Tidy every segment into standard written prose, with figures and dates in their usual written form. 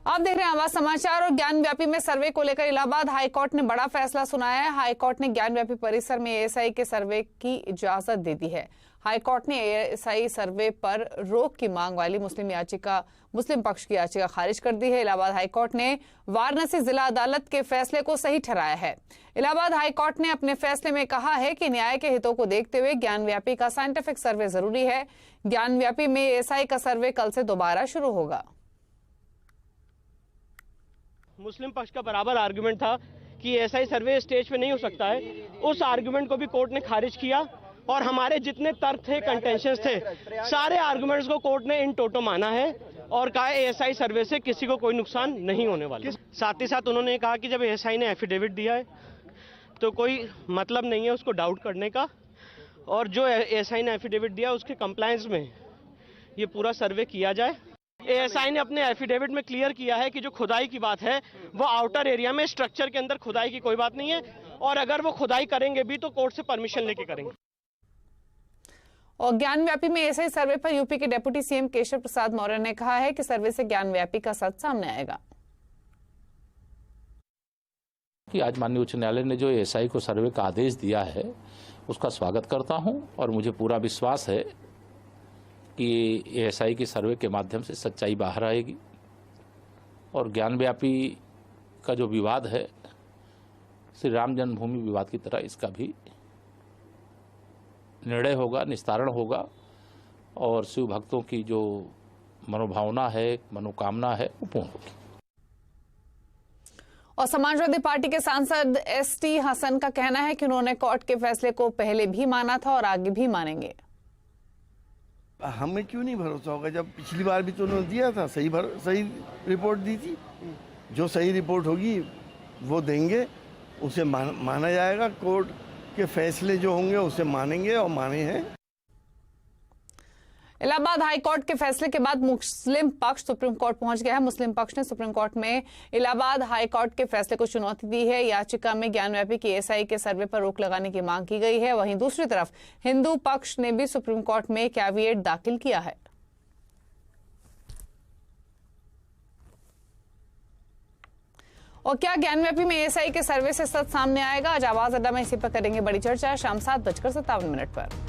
आप देख रहे हैं आवाज समाचार। और ज्ञान व्यापी में सर्वे को लेकर इलाहाबाद हाईकोर्ट ने बड़ा फैसला सुनाया है। हाईकोर्ट ने ज्ञान व्यापी परिसर में एएसआई के सर्वे की इजाजत दे दी है। हाईकोर्ट ने एएसआई सर्वे पर रोक की मांग वाली मुस्लिम पक्ष की याचिका खारिज कर दी है। इलाहाबाद हाईकोर्ट ने वाराणसी जिला अदालत के फैसले को सही ठहराया है। इलाहाबाद हाईकोर्ट ने अपने फैसले में कहा है कि न्याय के हितों को देखते हुए ज्ञान व्यापी का साइंटिफिक सर्वे जरूरी है। ज्ञान व्यापी में एएसआई का सर्वे कल से दोबारा शुरू होगा। मुस्लिम पक्ष का बराबर आर्गुमेंट था कि एएसआई सर्वे स्टेज पे नहीं हो सकता है। उस आर्गुमेंट को भी कोर्ट ने खारिज किया और हमारे जितने तर्क थे, कंटेंशंस थे, सारे आर्गुमेंट्स को कोर्ट ने इन टोटो माना है और कहा एएसआई सर्वे से किसी को कोई नुकसान नहीं होने वाला। साथ ही साथ उन्होंने कहा कि जब एएसआई ने एफिडेविट दिया है तो कोई मतलब नहीं है उसको डाउट करने का, और जो एएसआई ने एफिडेविट दिया उसके कंप्लायंस में ये पूरा सर्वे किया जाए। एएसआई ने अपने एफिडेविट में क्लियर किया है कि जो खुदाई की बात है वो आउटर एरिया में स्ट्रक्चर के अंदर खुदाई की कोई बात नहीं है, और अगर वो खुदाई करेंगे भी तो कोर्ट से परमिशन लेके करेंगे। और ज्ञान व्यापी में एएसआई सर्वे पर यूपी के डिप्टी सीएम केशव प्रसाद मौर्य ने कहा है कि सर्वे से ज्ञान व्यापी का सच सामने आएगा। कि आज माननीय उच्च न्यायालय ने जो एएसआई को सर्वे का आदेश दिया है उसका स्वागत करता हूं, और मुझे पूरा विश्वास है कि एएसआई की सर्वे के माध्यम से सच्चाई बाहर आएगी और ज्ञान व्यापी का जो विवाद है श्री राम जन्मभूमि विवाद की तरह इसका भी निर्णय होगा, निस्तारण होगा, और शिव भक्तों की जो मनोभावना है, मनोकामना है, वो पूर्ण होगी। और समाजवादी पार्टी के सांसद एसटी हसन का कहना है कि उन्होंने कोर्ट के फैसले को पहले भी माना था और आगे भी मानेंगे। हमें क्यों नहीं भरोसा होगा जब पिछली बार भी तो उन्होंने दिया था, सही रिपोर्ट दी थी। जो सही रिपोर्ट होगी वो देंगे, उसे माना जाएगा। कोर्ट के फैसले जो होंगे उसे मानेंगे और माने हैं। इलाहाबाद हाईकोर्ट के फैसले के बाद मुस्लिम पक्ष सुप्रीम कोर्ट पहुंच गया है। मुस्लिम पक्ष ने सुप्रीम कोर्ट में इलाहाबाद हाईकोर्ट के फैसले को चुनौती दी है। याचिका में ज्ञान व्यापी की एएसआई के सर्वे पर रोक लगाने की मांग की गई है। वहीं दूसरी तरफ हिंदू पक्ष ने भी सुप्रीम कोर्ट में कैविएट दाखिल किया है। और क्या ज्ञान व्यापी में एएसआई के सर्वे से सच सामने आएगा? आज आवाज अड्डा में इसी पर करेंगे बड़ी चर्चा शाम 7:57 पर।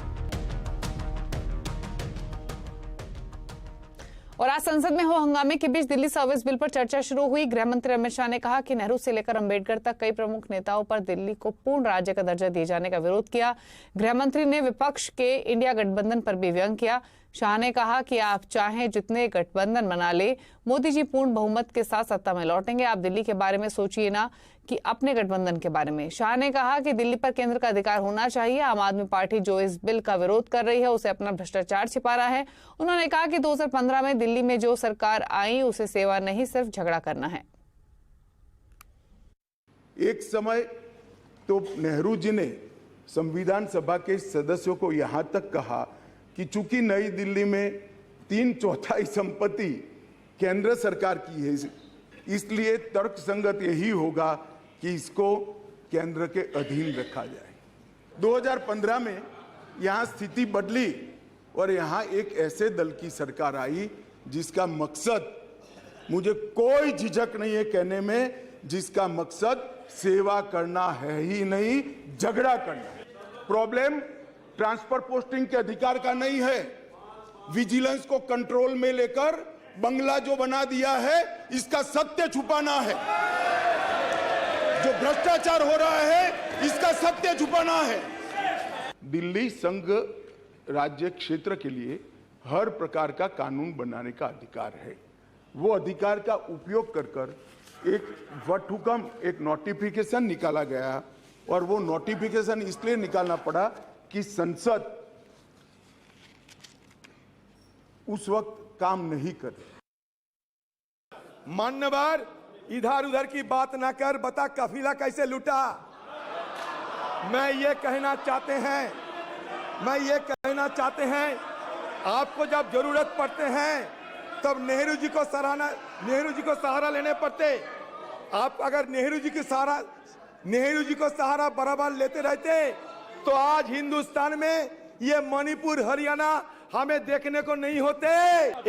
और आज संसद में हो हंगामे के बीच दिल्ली सर्विस बिल पर चर्चा शुरू हुई। गृह मंत्री अमित शाह ने कहा कि नेहरू से लेकर अंबेडकर तक कई प्रमुख नेताओं पर दिल्ली को पूर्ण राज्य का दर्जा दिए जाने का विरोध किया। गृह मंत्री ने विपक्ष के इंडिया गठबंधन पर भी व्यंग किया। शाह ने कहा कि आप चाहें जितने गठबंधन बना ले, मोदी जी पूर्ण बहुमत के साथ सत्ता में लौटेंगे। आप दिल्ली के बारे में सोचिए ना कि अपने गठबंधन के बारे में। शाह ने कहा कि दिल्ली पर केंद्र का अधिकार होना चाहिए। आम आदमी पार्टी जो इस बिल का विरोध कर रही है उसे अपना भ्रष्टाचार छिपा रहा है। उन्होंने कहा कि 2015 में दिल्ली में जो सरकार आई उसे सेवा नहीं सिर्फ झगड़ा करना है। एक समय तो नेहरू जी ने संविधान सभा के सदस्यों को यहां तक कहा कि चूंकि नई दिल्ली में 3/4 संपत्ति केंद्र सरकार की है, इसलिए तर्कसंगत यही होगा कि इसको केंद्र के अधीन रखा जाए। 2015 में यहां स्थिति बदली और यहां एक ऐसे दल की सरकार आई जिसका मकसद, मुझे कोई झिझक नहीं है कहने में, जिसका मकसद सेवा करना है ही नहीं, झगड़ा करना है। प्रॉब्लम ट्रांसफर पोस्टिंग के अधिकार का नहीं है, विजिलेंस को कंट्रोल में लेकर बंगला जो बना दिया है इसका सत्य छुपाना है। जो भ्रष्टाचार हो रहा है इसका सत्य छुपाना है। दिल्ली संघ राज्य क्षेत्र के लिए हर प्रकार का कानून बनाने का अधिकार है। वो अधिकार का उपयोग कर एक वटहुकम, एक नोटिफिकेशन निकाला गया, और वो नोटिफिकेशन इसलिए निकालना पड़ा कि संसद उस वक्त काम नहीं कर रही। मान्यवर, इधर उधर की बात ना कर, बता कफिला कैसे लूटा। मैं ये कहना चाहते हैं आपको जब जरूरत पड़ते हैं तब नेहरू जी को सहारा लेने पड़ते। आप अगर नेहरू जी को सहारा बराबर लेते रहते तो आज हिंदुस्तान में ये मणिपुर, हरियाणा हमें देखने को नहीं होते।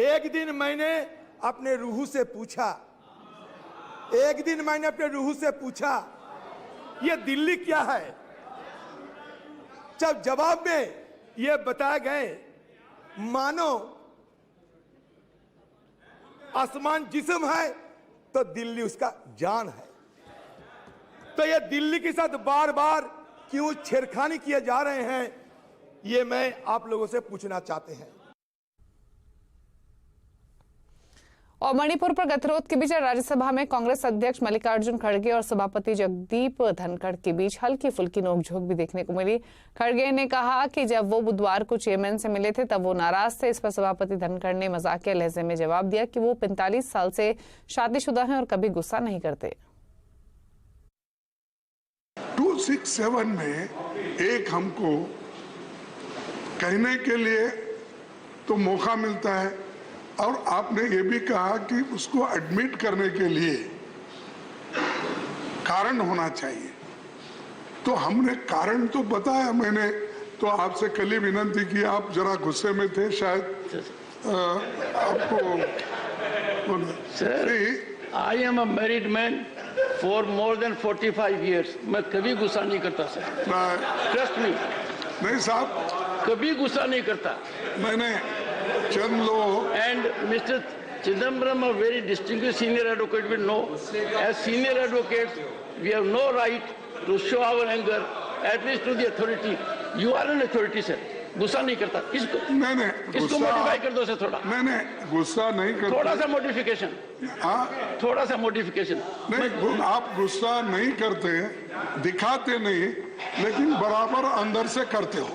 एक दिन मैंने अपने रूह से पूछा एक दिन मैंने अपने रूह से पूछा ये दिल्ली क्या है, जब जवाब में ये बताए गए मानो आसमान जिस्म है तो दिल्ली उसका जान है। तो ये दिल्ली के साथ बार बार क्यों छेड़खानी किए जा रहे हैं, ये मैं आप लोगों से पूछना चाहते हैं। और मणिपुर पर गतिरोध के बीच राज्यसभा में कांग्रेस अध्यक्ष मल्लिकार्जुन खड़गे और सभापति जगदीप धनखड़ के बीच हल्की फुल्की नोकझोंक भी देखने को मिली। खड़गे ने कहा कि जब वो बुधवार को चेयरमैन से मिले थे तब वो नाराज थे। इस पर सभापति धनखड़ ने मजाकिया लहजे में जवाब दिया कि वो 45 साल से शादीशुदा हैं और कभी गुस्सा नहीं करते। 267 में एक हमको कहने के लिए तो मौका मिलता है और आपने ये भी कहा कि उसको एडमिट करने के लिए कारण होना चाहिए। तो हमने कारण तो बताया, मैंने तो आपसे कल ही विनंती की, आप जरा गुस्से में थे शायद, आपको I am a married man for more than 45 years। मैं कभी गुस्सा नहीं करता सर, ट्रस्ट मी। नहीं साहब, कभी गुस्सा नहीं करता मैंने चंद लोग। And Mr. Chidambaram, a very distinguished senior advocate, will know, as senior advocates, we have no right to show our anger, at least to the authority. You are an authority, sir. गुस्सा नहीं करता इसको, नहीं इसको modify कर दो sir थोड़ा। नहीं गुस्सा नहीं करता, थोड़ा सा मॉडिफिकेशन। हाँ, थोड़ा सा मॉडिफिकेशन। नहीं, आप गुस्सा नहीं करते, दिखाते नहीं, लेकिन बराबर अंदर से करते हो।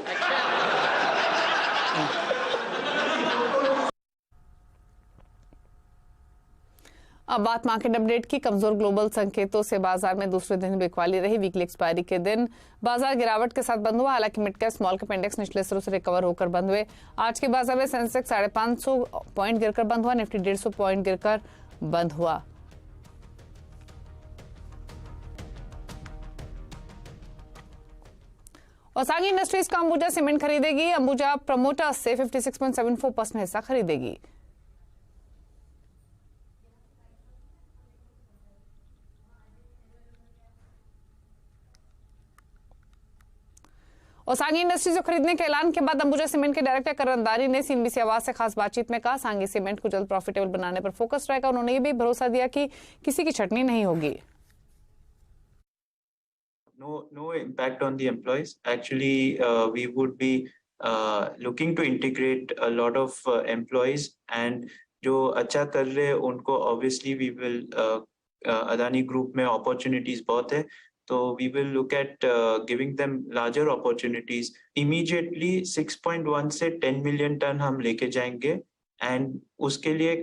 अब बात मार्केट अपडेट की। कमजोर ग्लोबल संकेतों से बाजार में दूसरे दिन बिकवाली रही। वीकली एक्सपायरी के दिन बाजार गिरावट के साथ बंद हुआ। हालांकि mid cap small cap index निचले स्तरों से रिकवर होकर बंद हुए। आज के बाजार में सेंसेक्स 550 पॉइंट गिरकर बंद हुआ। निफ्टी 150 पॉइंट गिरकर बंद हुआ। और सांगी इंडस्ट्रीज का अंबुजा सीमेंट खरीदेगी। अंबुजा प्रमोटर्स से 56.74% हिस्सा खरीदेगी। और सांगी इंडस्ट्रीज को खरीदने के ऐलान के बाद अंबुजा सीमेंट के डायरेक्टर करण अंदारी ने सीएनबीसी आवाज से खास बातचीत में कहा सांगी सीमेंट को जल्द प्रॉफिटेबल बनाने पर फोकस रहेगा। उन्होंने ये भी भरोसा दिया कि किसी की छटनी नहीं होगी। No impact on the employees. Actually, we would be looking to integrate a lot of employees, and जो अच्छा कर रहे हैं उनको obviously we will Adani Group में opportunities बहुत है, तो we will look at giving them larger opportunities. Immediately 6.1 से 10 million ton हम लेके जाएंगे, and उसके लिए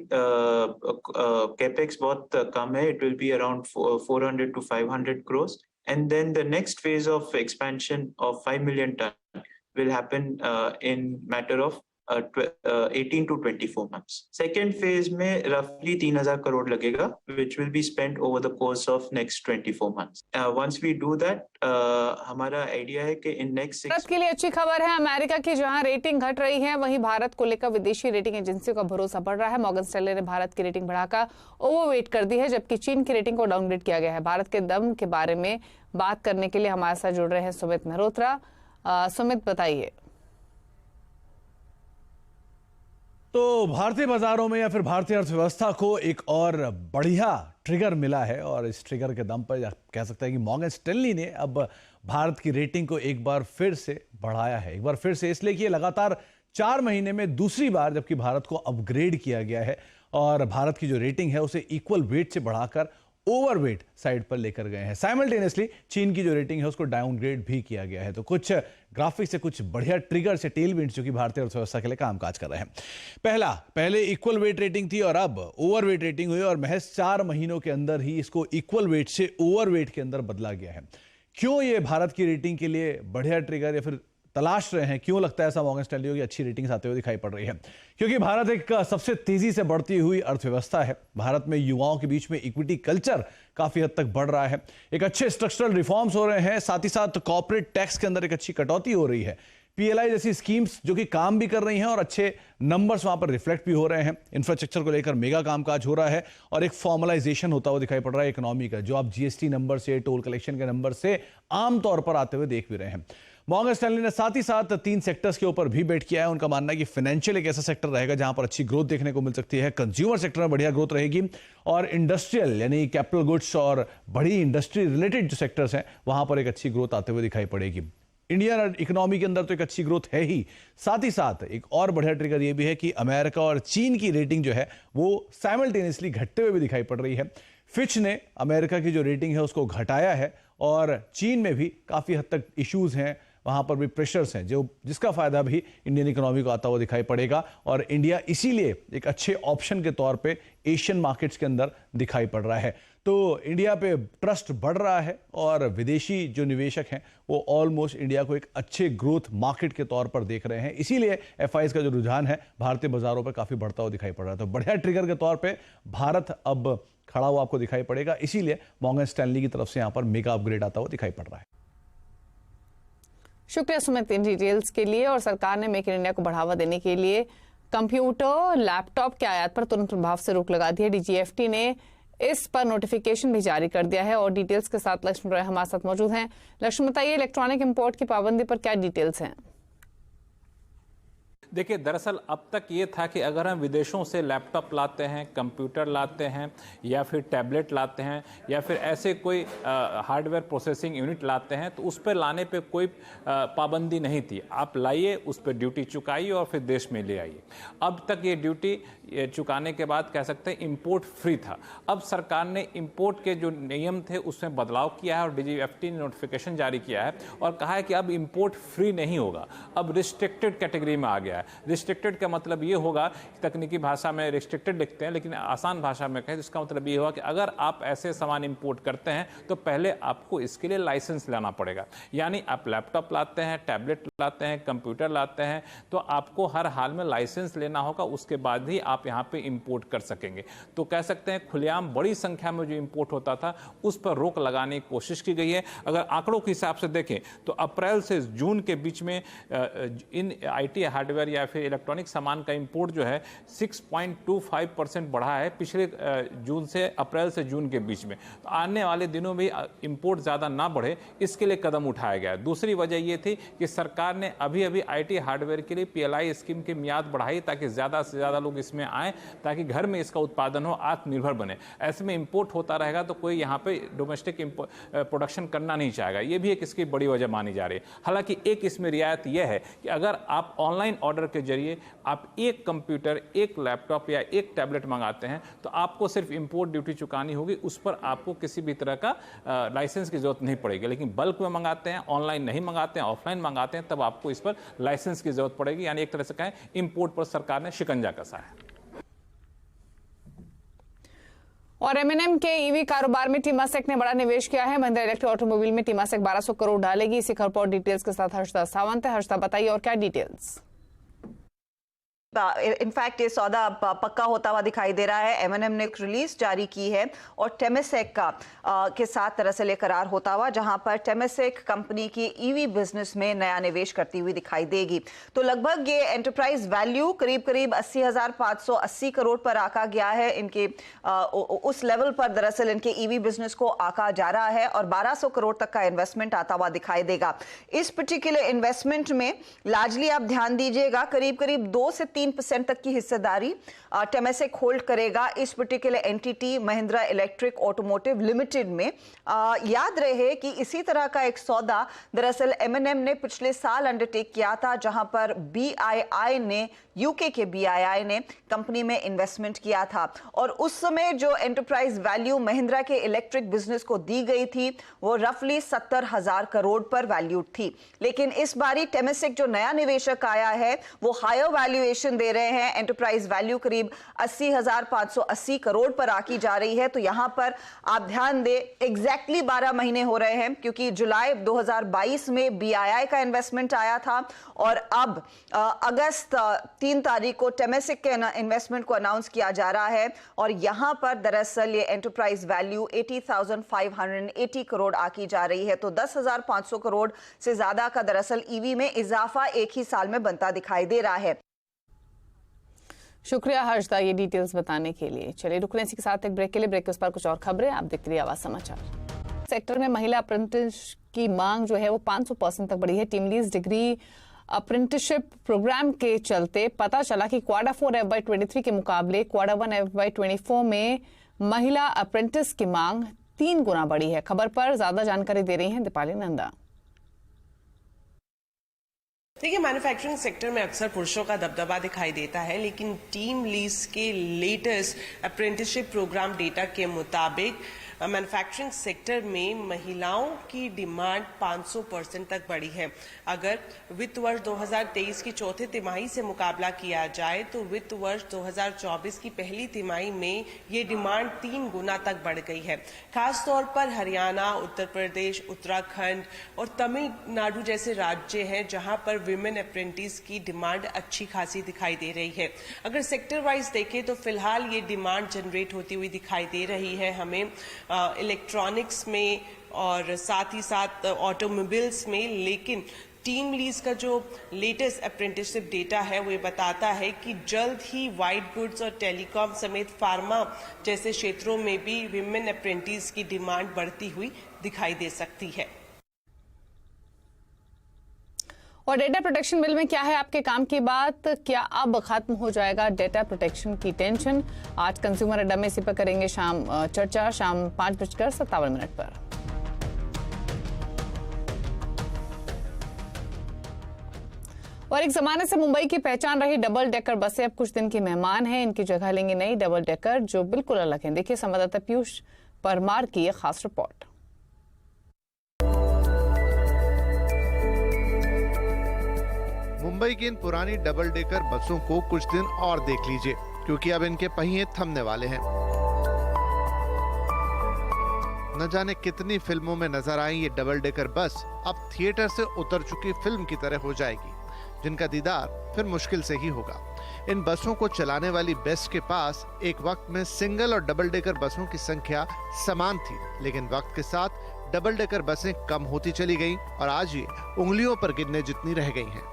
capex बहुत कम है. It will be around 400 to 500 crores. And then the next phase of expansion of 5 million ton will happen in matter of 18 to 24 months. Second phase में roughly 3,000 crore लगेगा, which will be spent over the course of next 24 months. Once we do that, हमारा idea है कि in next 6 Bharat के लिए अच्छी खबर है। अमेरिका की जहां रेटिंग घट रही है, वहीं भारत को लेकर विदेशी रेटिंग एजेंसियों का भरोसा बढ़ रहा है। मॉर्गन स्टैनले ने भारत की रेटिंग बढ़ाकर ओवरवेट कर दी है, जबकि चीन की रेटिंग को डाउनग्रेड किया गया है। भारत के दम के बारे में बात करने के लिए हमारे साथ जुड़ रहे हैं सुमित मेहरोत्रा। सुमित, बताइए। तो भारतीय बाजारों में या फिर भारतीय अर्थव्यवस्था को एक और बढ़िया ट्रिगर मिला है, और इस ट्रिगर के दम पर कह सकते हैं कि मॉर्गन स्टैनली ने अब भारत की रेटिंग को एक बार फिर से बढ़ाया है। एक बार फिर से इसलिए कि ये लगातार 4 महीने में दूसरी बार जबकि भारत को अपग्रेड किया गया है, और भारत की जो रेटिंग है उसे इक्वल वेट से बढ़ाकर ओवरवेट साइड पर लेकर गए हैं। साइमल्टेनियसली चीन की जो रेटिंग है उसको डाउनग्रेड भी किया गया है। तो कुछ ग्राफिक से कुछ बढ़िया ट्रिगर से टेलविंड्स जो कि भारतीय अर्थव्यवस्था के लिए कामकाज कर रहे हैं। पहले इक्वल वेट रेटिंग थी और अब ओवरवेट रेटिंग हुई, और महज 4 महीनों के अंदर ही इसको इक्वल वेट से ओवरवेट के अंदर बदला गया है। क्यों ये भारत की रेटिंग के लिए बढ़िया ट्रिगर या फिर तलाश रहे हैं, क्यों लगता है ऐसा मॉर्गन स्टैनली की अच्छी रेटिंग्स आते हुए दिखाई पड़ रही है? क्योंकि भारत एक सबसे तेजी से बढ़ती हुई अर्थव्यवस्था है। भारत में युवाओं के बीच में इक्विटी कल्चर काफी हद तक बढ़ रहा है। एक अच्छे स्ट्रक्चरल रिफॉर्म्स हो रहे हैं, साथ ही साथ कॉर्पोरेट टैक्स के अंदर एक अच्छी कटौती हो रही है। पीएलआई जैसी स्कीम्स जो कि काम भी कर रही हैं और अच्छे नंबर्स वहां पर रिफ्लेक्ट भी हो रहे हैं। इंफ्रास्ट्रक्चर को लेकर मेगा कामकाज हो रहा है और एक फॉर्मलाइजेशन होता हुआ दिखाई पड़ रहा है इकोनॉमी का, जो आप जीएसटी नंबर से, टोल कलेक्शन के नंबर से आमतौर पर आते हुए देख भी रहे हैं। मॉर्गन स्टैनली ने साथ ही साथ 3 सेक्टर्स के ऊपर भी बेट किया है। उनका मानना है कि फाइनेंशियल एक ऐसा सेक्टर रहेगा जहां पर अच्छी ग्रोथ देखने को मिल सकती है, कंज्यूमर सेक्टर में बढ़िया ग्रोथ रहेगी और इंडस्ट्रियल यानी कैपिटल गुड्स और बड़ी इंडस्ट्री रिलेटेड जो सेक्टर्स हैं वहां पर एक अच्छी ग्रोथ आते हुए दिखाई पड़ेगी। इंडियन इकोनॉमी के अंदर तो एक अच्छी ग्रोथ है ही, साथ ही साथ एक और बढ़िया ट्रिगर ये भी है कि अमेरिका और चीन की रेटिंग जो है वो साइमल्टेनियसली घटते हुए भी दिखाई पड़ रही है। फिच ने अमेरिका की जो रेटिंग है उसको घटाया है और चीन में भी काफी हद तक इश्यूज हैं, वहां पर भी प्रेशर्स हैं जिसका फायदा भी इंडियन इकोनॉमी को आता हुआ दिखाई पड़ेगा और इंडिया इसीलिए एक अच्छे ऑप्शन के तौर पे एशियन मार्केट्स के अंदर दिखाई पड़ रहा है। तो इंडिया पे ट्रस्ट बढ़ रहा है और विदेशी जो निवेशक हैं वो ऑलमोस्ट इंडिया को एक अच्छे ग्रोथ मार्केट के तौर पर देख रहे हैं, इसीलिए एफआईज का जो रुझान है भारतीय बाजारों पर काफी बढ़ता हुआ दिखाई पड़ रहा है। तो बढ़िया ट्रिगर के तौर पर भारत अब खड़ा हुआ आपको दिखाई पड़ेगा, इसीलिए मॉर्गन स्टैनली की तरफ से यहां पर मेगा अपग्रेड आता हुआ दिखाई पड़ रहा है। शुक्रिया सुमित इन डिटेल्स के लिए। और सरकार ने मेक इन इंडिया को बढ़ावा देने के लिए कंप्यूटर, लैपटॉप के आयात पर तुरंत प्रभाव से रोक लगा दी है। डीजीएफटी ने इस पर नोटिफिकेशन भी जारी कर दिया है और डिटेल्स के साथ लक्ष्मी रॉय हमारे साथ मौजूद हैं। लक्ष्मी बताइए, इलेक्ट्रॉनिक इंपोर्ट की पाबंदी पर क्या डिटेल्स हैं? देखिए, दरअसल अब तक ये था कि अगर हम विदेशों से लैपटॉप लाते हैं, कंप्यूटर लाते हैं या फिर टैबलेट लाते हैं या फिर ऐसे कोई हार्डवेयर प्रोसेसिंग यूनिट लाते हैं तो उस पर लाने पे कोई पाबंदी नहीं थी। आप लाइए, उस पर ड्यूटी चुकाइए और फिर देश में ले आइए। अब तक ये ड्यूटी चुकाने के बाद कह सकते हैं इंपोर्ट फ्री था। अब सरकार ने इंपोर्ट के जो नियम थे उसमें बदलाव किया है और डीजीएफटी ने नोटिफिकेशन जारी किया है और कहा है कि अब इंपोर्ट फ्री नहीं होगा, अब रिस्ट्रिक्टेड कैटेगरी में आ गया है। रिस्ट्रिक्टेड का मतलब ये होगा, तकनीकी भाषा में रिस्ट्रिक्टेड लिखते हैं लेकिन आसान भाषा में कहें तो इसका मतलब ये होगा कि अगर आप ऐसे सामान इंपोर्ट करते हैं तो पहले आपको इसके लिए लाइसेंस लेना पड़ेगा। यानी आप लैपटॉप लाते हैं, टैबलेट लाते हैं, कंप्यूटर लाते हैं तो आपको हर हाल में लाइसेंस लेना होगा, उसके बाद ही आप यहाँ पे इंपोर्ट कर सकेंगे। तो कह सकते हैं खुलेआम बड़ी संख्या में जो इंपोर्ट होता था उस पर रोक लगाने की कोशिश की गई है। अगर आंकड़ों के हिसाब से देखें तो अप्रैल से जून के बीच में इन आईटी हार्डवेयर या फिर इलेक्ट्रॉनिक सामान का इंपोर्ट जो है 6.25% बढ़ा है पिछले जून से अप्रैल से जून के बीच में। तो आने वाले दिनों में इंपोर्ट ज़्यादा ना बढ़े इसके लिए कदम उठाया गया है। दूसरी वजह ये थी कि सरकार ने अभी अभी आईटी हार्डवेयर के लिए पीएलआई स्कीम की मियाद बढ़ाई ताकि ज़्यादा से ज़्यादा लोग इसमें आएँ, ताकि घर में इसका उत्पादन हो, आत्मनिर्भर बने। ऐसे में इंपोर्ट होता रहेगा तो कोई यहाँ पे डोमेस्टिक प्रोडक्शन करना नहीं चाहेगा, ये भी एक इसकी बड़ी वजह मानी जा रही है। हालांकि एक इसमें रियायत यह है कि अगर आप ऑनलाइन ऑर्डर के जरिए आप एक कंप्यूटर, एक लैपटॉप या एक टैबलेट मंगाते हैं तो आपको सिर्फ इंपोर्ट ड्यूटी चुकानी होगी, उस पर आपको किसी भी तरह का लाइसेंस की जरूरत नहीं पड़ेगी। लेकिन बल्क में मंगाते हैं, ऑनलाइन नहीं मंगाते हैं, ऑफलाइन मंगाते हैं, तब आपको इस पर लाइसेंस की जरूरत पड़ेगी। यानी एक तरह से कहें इंपोर्ट पर सरकार ने शिकंजा कसा है। और एमएनएम के ईवी कारोबार में टीमासेक ने बड़ा निवेश किया है। महिंद्रा इलेक्ट्रिक ऑटोमोबाइल में टीमासेक 1200 करोड़ डालेगी। इसी खबर पर डिटेल्स के साथ हर्षदा सावंत है। हर्षदा बताइए और क्या डिटेल्स? इनफैक्ट ये सौदा पक्का होता हुआ दिखाई दे रहा है। एमएनएम ने एक रिलीज जारी की है और टेमेसेक का के साथ दरअसल करार होता हुआ, जहां पर टेमेसेक कंपनी की ईवी बिजनेस में नया निवेश करती हुई दिखाई देगी। तो लगभग ये एंटरप्राइज वैल्यू करीब 80,580 करोड़ पर आका गया है। इनके उस लेवल पर दरअसल इनके ईवी बिजनेस को आका जा रहा है और 1200 करोड़ तक का इन्वेस्टमेंट आता हुआ दिखाई देगा। इस पर्टिकुलर इन्वेस्टमेंट में लार्जली आप ध्यान दीजिएगा करीब 2 से 3% तक की हिस्सेदारी टेमेसेक होल्ड करेगा इस particular entity Mahindra electric automotive limited में। याद रहे कि इसी तरह का एक सौदा दरअसल एमएनएम ने पिछले साल अंडरटेक किया था, जहां पर बीआईआई ने, यूके के बीआईआई ने कंपनी में इन्वेस्टमेंट किया था और उस समय जो एंटरप्राइज वैल्यू महिंद्रा के इलेक्ट्रिक बिजनेस को दी गई थी वो रफली 70,000 करोड़ पर वैल्यूड थी। लेकिन इस बारी टेमेसेक जो नया निवेशक आया है वो हायर वैल्यूएशन वैल्यूएशन दे रहे हैं, एंटरप्राइज वैल्यू करीब 80,580 करोड़ पर आकी जा रही है। तो यहां पर आप ध्यान दें, एग्जैक्टली 12 महीने हो रहे हैं, क्योंकि जुलाई 2022 में बीआईआई का इन्वेस्टमेंट आया था और अब अगस्त 3 तारीख को टेमेसिक के इन्वेस्टमेंट को अनाउंस किया जा रहा है और यहां पर दरअसल ये एंटरप्राइज वैल्यू 80,580 करोड़ आकी जा रही है। तो 10,500 करोड़ से ज्यादा का दरअसल ईवी में इजाफा एक ही साल में बनता दिखाई दे रहा है। शुक्रिया हर्षदा ये डिटेल्स बताने के लिए। चलिए रुकने इसी के साथ एक ब्रेक के लिए, ब्रेक के उस पर कुछ और खबरें आप देखते रहिए आवाज समाचार। सेक्टर में महिला अप्रेंटिस की मांग जो है वो 500% तक बढ़ी है। TeamLease degree apprenticeship program के चलते पता चला कि क्वार्टर 4 FY23 के मुकाबले क्वार्टर 1 FY24 में महिला अप्रेंटिस की मांग 3 गुना बढ़ी है। खबर पर ज्यादा जानकारी दे रही हैं दीपाली नंदा। देखिए, मैन्युफैक्चरिंग सेक्टर में अक्सर पुरुषों का दबदबा दिखाई देता है, लेकिन टीम लीज के लेटेस्ट अप्रेंटिसशिप प्रोग्राम डेटा के मुताबिक मैन्युफैक्चरिंग सेक्टर में महिलाओं की डिमांड 500% तक बढ़ी है। अगर वित्त वर्ष 2023 की चौथे तिमाही से मुकाबला किया जाए तो वित्त वर्ष 2024 की पहली तिमाही में ये डिमांड 3 गुना तक बढ़ गई है। खासतौर पर हरियाणा, उत्तर प्रदेश, उत्तराखंड और तमिलनाडु जैसे राज्य हैं जहां पर विमेन अप्रेंटिस की डिमांड अच्छी खासी दिखाई दे रही है। अगर सेक्टर वाइज देखें तो फिलहाल ये डिमांड जनरेट होती हुई दिखाई दे रही है हमें इलेक्ट्रॉनिक्स में और साथ ही साथ ऑटोमोबाइल्स में। लेकिन टीम लीज का जो लेटेस्ट अप्रेंटिसशिप डेटा है वो ये बताता है कि जल्द ही व्हाइट गुड्स और टेलीकॉम समेत फार्मा जैसे क्षेत्रों में भी विमेन अप्रेंटिस की डिमांड बढ़ती हुई दिखाई दे सकती है। और डेटा प्रोटेक्शन बिल में क्या है आपके काम की बात, क्या अब खत्म हो जाएगा डेटा प्रोटेक्शन की टेंशन? आज कंज्यूमर अड्डा में इसी पर करेंगे चर्चा शाम 5:57 पर। और एक जमाने से मुंबई की पहचान रही डबल डेकर बसें अब कुछ दिन की मेहमान हैं। इनकी जगह लेंगी नई डबल डेकर जो बिल्कुल अलग हैं। देखिए संवाददाता पीयूष परमार की ये खास रिपोर्ट। मुंबई की इन पुरानी डबल डेकर बसों को कुछ दिन और देख लीजिए, क्योंकि अब इनके पहिए थमने वाले हैं। न जाने कितनी फिल्मों में नजर आई ये डबल डेकर बस अब थिएटर से उतर चुकी फिल्म की तरह हो जाएगी, जिनका दीदार फिर मुश्किल से ही होगा। इन बसों को चलाने वाली बेस्ट के पास एक वक्त में सिंगल और डबल डेकर बसों की संख्या समान थी, लेकिन वक्त के साथ डबल डेकर बसें कम होती चली गईं और आज ये उंगलियों पर गिनने जितनी रह गई हैं।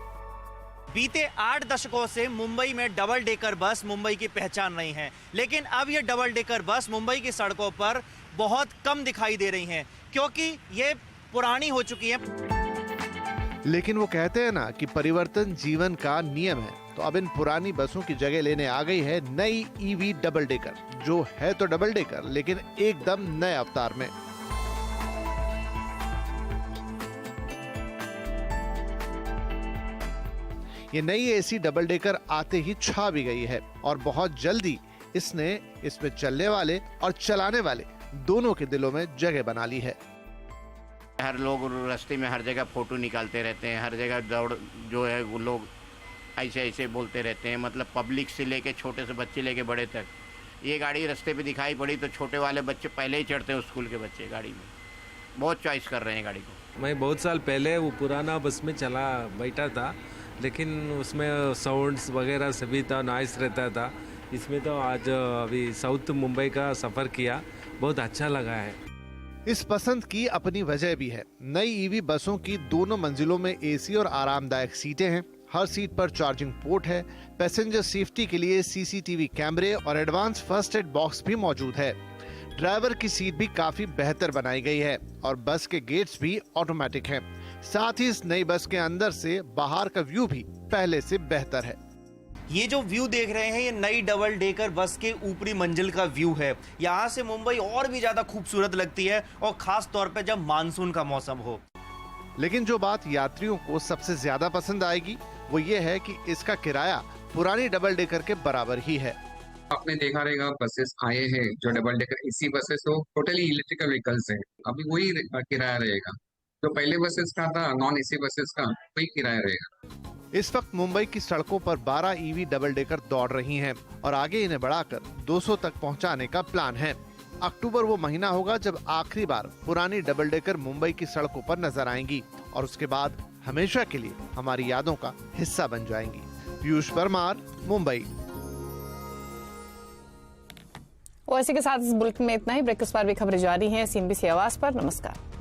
बीते 8 दशकों से मुंबई में डबल डेकर बस मुंबई की पहचान रही हैं, लेकिन अब ये डबल डेकर बस मुंबई की सड़कों पर बहुत कम दिखाई दे रही हैं, क्योंकि ये पुरानी हो चुकी हैं। लेकिन वो कहते हैं ना कि परिवर्तन जीवन का नियम है, तो अब इन पुरानी बसों की जगह लेने आ गई है नई ईवी डबल डेकर, जो है तो डबल डेकर लेकिन एकदम नए अवतार में। ये नई एसी डबल डेकर आते ही छा भी गई है और बहुत जल्दी इसने इसमें चलने वाले और चलाने वाले दोनों के दिलों में जगह बना ली है। हर लोग रास्ते में हर जगह फोटो निकालते रहते हैं, हर जगह दौड़ जो है वो लोग ऐसे ऐसे बोलते रहते हैं, मतलब पब्लिक से लेके छोटे से बच्चे लेके बड़े तक। ये गाड़ी रास्ते पे दिखाई पड़ी तो छोटे वाले बच्चे पहले ही चढ़ते हैं, स्कूल के बच्चे गाड़ी में बहुत चॉइस कर रहे हैं गाड़ी को। मैं बहुत साल पहले वो पुराना बस में चला बैठा था, लेकिन उसमें साउंड्स वगैरह सभी था, नॉइस रहता था। इसमें तो आज अभी साउथ मुंबई का सफ़र किया, बहुत अच्छा लगा है। इस पसंद की अपनी वजह भी है। नई ईवी बसों की दोनों मंजिलों में एसी और आरामदायक सीटें हैं, हर सीट पर चार्जिंग पोर्ट है, पैसेंजर सेफ्टी के लिए सीसीटीवी कैमरे और एडवांस फर्स्ट एड बॉक्स भी मौजूद है। ड्राइवर की सीट भी काफी बेहतर बनाई गई है और बस के गेट्स भी ऑटोमेटिक हैं। साथ ही इस नई बस के अंदर से बाहर का व्यू भी पहले से बेहतर है। ये जो व्यू देख रहे हैं ये नई डबल डेकर बस के ऊपरी मंजिल का व्यू है। यहाँ से मुंबई और भी ज्यादा खूबसूरत लगती है, और खास तौर पे जब मानसून का मौसम हो। लेकिन जो बात यात्रियों को सबसे ज्यादा पसंद आएगी वो ये है कि इसका किराया पुरानी डबल डेकर के बराबर ही है। आपने देखा रहेगा बसेस आए हैं जो डबल डेकर एसी बसेस तो टोटली इलेक्ट्रिकल व्हीकल्स हैं, अभी वही किराया रहेगा। जो पहले बसेस का था नॉन एसी बसेस का वही किराया रहेगा। इस वक्त मुंबई की सड़कों पर 12 ईवी डबल डेकर दौड़ रही हैं और आगे इन्हें बढ़ाकर 200 तक पहुंचाने का प्लान है। अक्टूबर वो महीना होगा जब आखिरी बार पुरानी डबल डेकर मुंबई की सड़कों पर नजर आएंगी और उसके बाद हमेशा के लिए हमारी यादों का हिस्सा बन जाएंगी। पीयूष परमार, मुंबई। और इसी के साथ इस बुलेटिन में इतना ही। ब्रेक के बाद भी खबरें जारी हैं CNBC आवाज पर। नमस्कार।